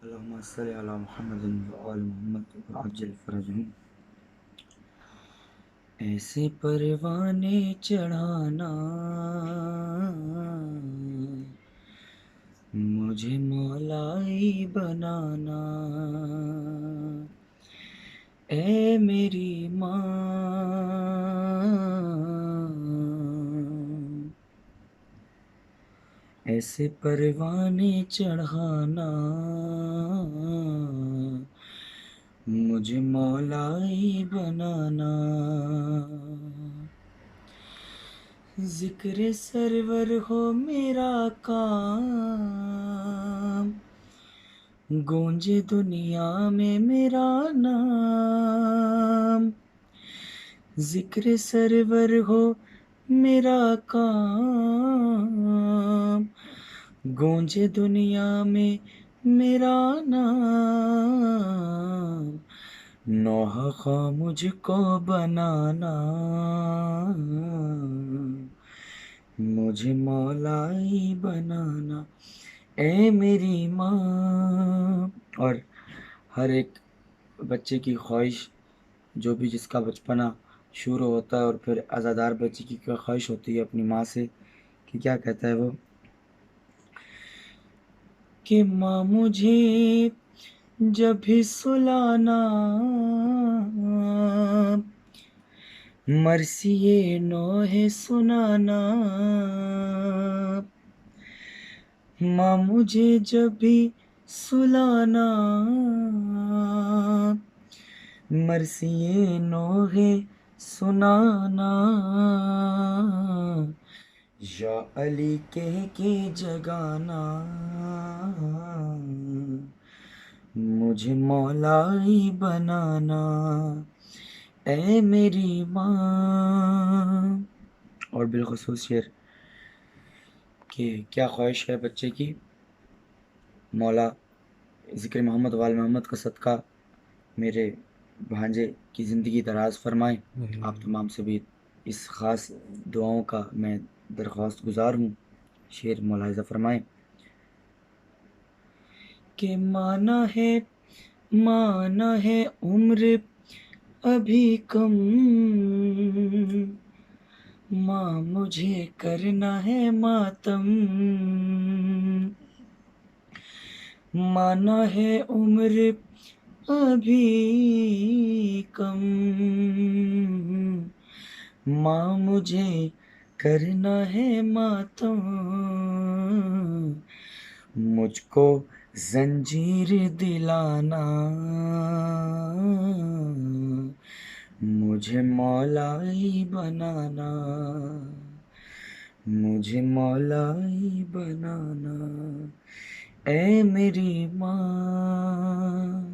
اللهم صل علی محمد و آل محمد وعجل فرجهم۔ ایسے پروانے چڑھانا مجھے مولائی بنانا، اے میری ماں، ایسے پروانے چڑھانا مجھے مولائی بنانا، ذکر سرور ہو میرا کام، گونجے دنیا میں میرا نام، ذکر سرور ہو میرا کام، گونجے دنیا میں میرا نام، نوحہ خواہ مجھ کو بنانا مجھے مولائی بنانا، اے میری ماں۔ اور ہر ایک بچے کی خواہش، جو بھی جس کا بچپنا شروع ہوتا ہے، اور پھر عزادار بچے کی کیا خواہش ہوتی ہے اپنی ماں سے، کہ کیا کہتا ہے وہ، کہ ماں مجھے جب بھی سلانا مرثیے نوح سنانا، ماں مجھے جب بھی سلانا مرثیے نوح سنانا، یا علی کہہ کے جگانا مجھے مولائی بنانا، اے میری ماں۔ اور بالخصوص شعر کہ کیا خواہش ہے بچے کی، مولا ذکر محمد وال محمد کا صدقہ میرے بھانجے کی زندگی دراز فرمائیں۔ آپ تمام سے بھی اس خاص دعاؤں کا میں درخواست گزار ہوں۔ شعر ملاحظہ فرمائیں کہ مانا ہے عمر ابھی کم، ماں مجھے کرنا ہے ماتم، مانا ہے عمر ابھی کم، ماں مجھے کرنا ہے ماتم، مجھ کو زنجیر دلانا مجھے مولائی بنانا، مجھے مولائی بنانا، اے میری ماں۔